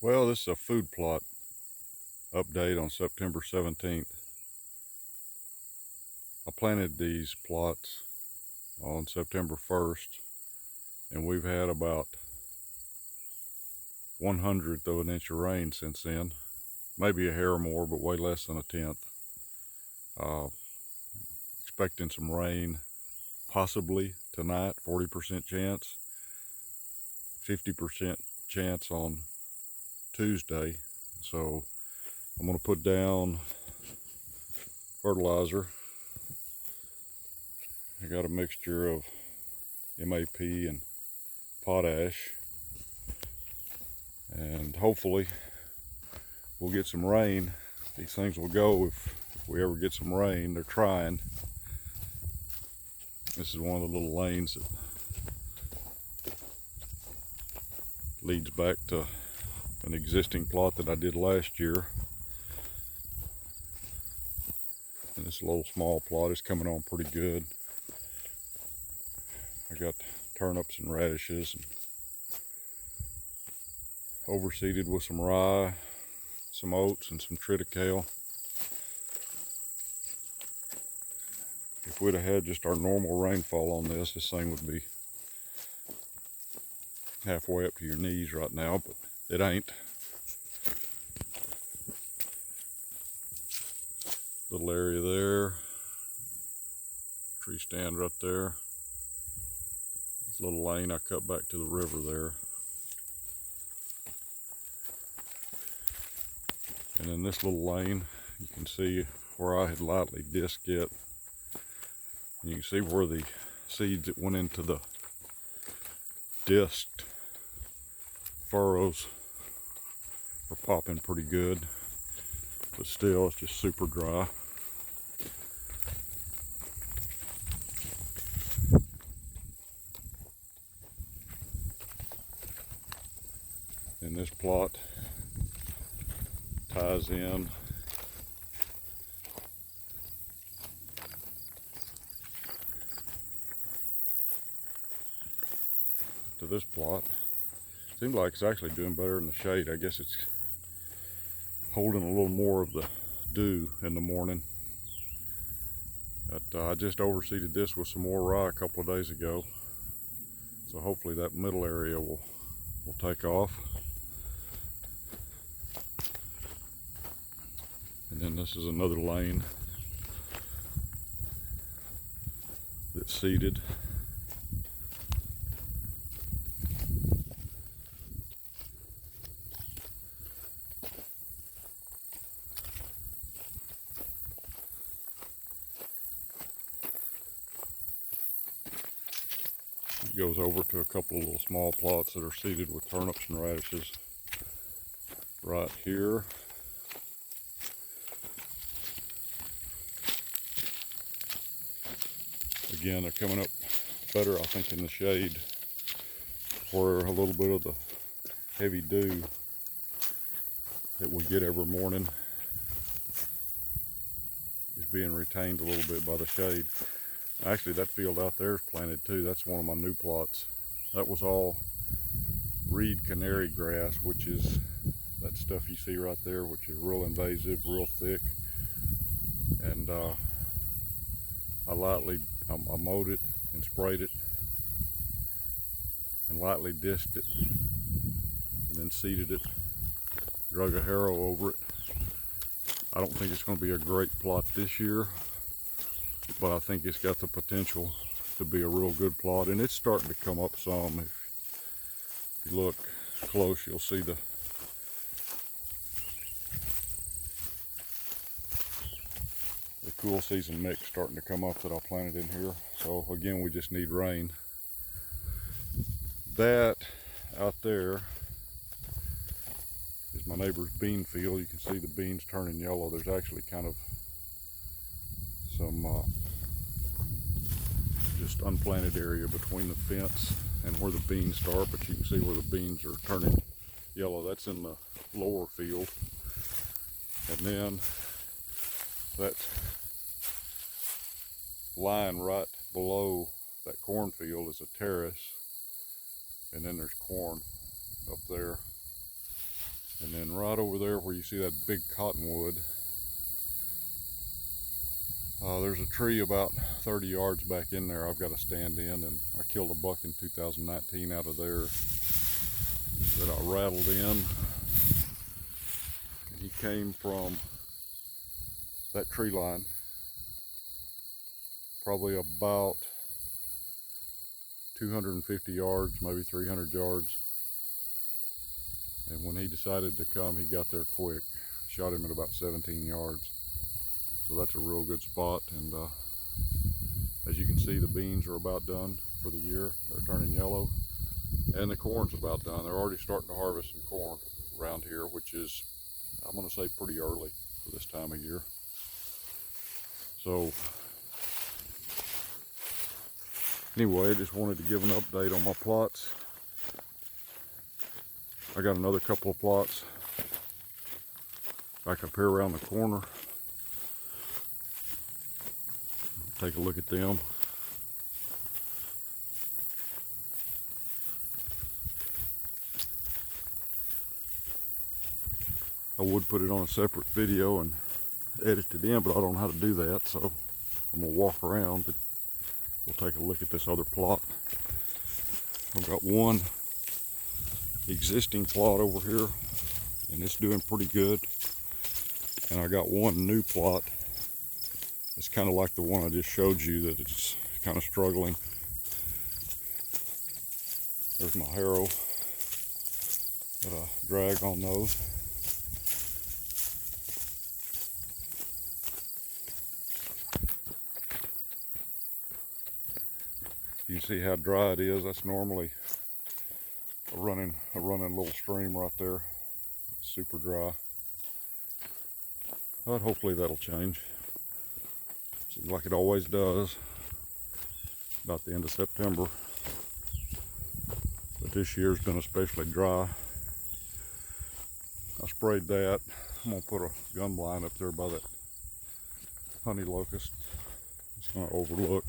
Well, this is a food plot update on September 17th. I planted these plots on September 1st, and we've had about 1/100th of an inch of rain since then. Maybe a hair more, but way less than a tenth. Uh, Expecting some rain possibly tonight, 40% chance, 50% chance on Tuesday. So I'm going to put down fertilizer. I got a mixture of MAP and potash, and hopefully we'll get some rain. These things will go if we ever get some rain. They're trying. This is one of the little lanes that leads back to an existing plot that I did last year. And this little small plot is coming on pretty good. I got turnips and radishes and overseeded with some rye, some oats, and some triticale. If we'd have had just our normal rainfall on this thing would be halfway up to your knees right now, but it ain't. Little area there, tree stand right there. This little lane I cut back to the river there. And in this little lane, you can see where I had lightly disked it. And you can see where the seeds that went into the disked furrows are popping pretty good. But still, it's just super dry. And this plot ties in to this plot. Seems like it's actually doing better in the shade. I guess it's holding a little more of the dew in the morning. I just overseeded this with some more rye a couple of days ago, so hopefully that middle area will take off. And then this is another lane that's seeded. It goes over to a couple of little small plots that are seeded with turnips and radishes right here. Again, they're coming up better, I think, in the shade, where a little bit of the heavy dew that we get every morning is being retained a little bit by the shade. Actually, that field out there is planted too. That's one of my new plots. That was all reed canary grass, which is that stuff you see right there, which is real invasive, real thick. And I mowed it and sprayed it and lightly disked it and then seeded it, drug a harrow over it. I don't think it's going to be a great plot this year, but I think it's got the potential to be a real good plot, and it's starting to come up some. If you look close, you'll see the cool season mix starting to come up that I planted in here. So again, we just need rain. That out there is my neighbor's bean field. You can see the beans turning yellow. There's actually kind of some just unplanted area between the fence and where the beans start, but you can see where the beans are turning yellow. That's in the lower field. And then that line right below that cornfield is a terrace, and then there's corn up there. And then right over there where you see that big cottonwood, there's a tree about 30 yards back in there I've got to stand in, and I killed a buck in 2019 out of there that I rattled in. And he came from that tree line probably about 250 yards, maybe 300 yards. And when he decided to come, he got there quick. Shot him at about 17 yards. So that's a real good spot. And as you can see, the beans are about done for the year. They're turning yellow. And the corn's about done. They're already starting to harvest some corn around here, which is, I'm going to say, pretty early for this time of year. So anyway, I just wanted to give an update on my plots. I got another couple of plots back up here around the corner. Take a look at them. I would put it on a separate video and edit it in, but I don't know how to do that, so I'm gonna walk around, but we'll take a look at this other plot. I've got one existing plot over here, and it's doing pretty good. And I got one new plot. It's kind of like the one I just showed you, that it's kind of struggling. There's my harrow that I drag on those. You can see how dry it is. That's normally a running little stream right there. It's super dry. But hopefully that'll change. Seems like it always does about the end of September. But this year's been especially dry. I sprayed that. I'm gonna put a gun blind up there by that honey locust. It's gonna overlook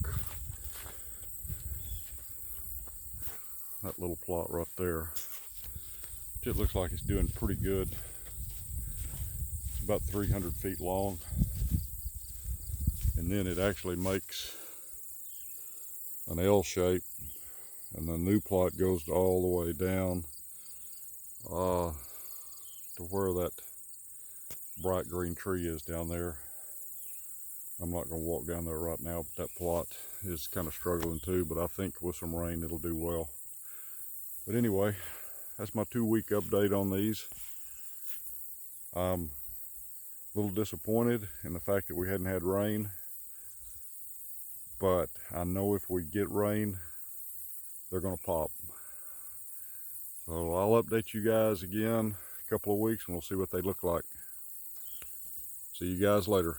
that little plot right there. It looks like it's doing pretty good. It's about 300 feet long. And then it actually makes an L shape, and the new plot goes all the way down to where that bright green tree is down there. I'm not going to walk down there right now, but that plot is kind of struggling too, but I think with some rain it'll do well. But anyway, that's my 2-week update on these. I'm a little disappointed in the fact that we hadn't had rain, but I know if we get rain, they're going to pop. So I'll update you guys again in a couple of weeks and we'll see what they look like. See you guys later.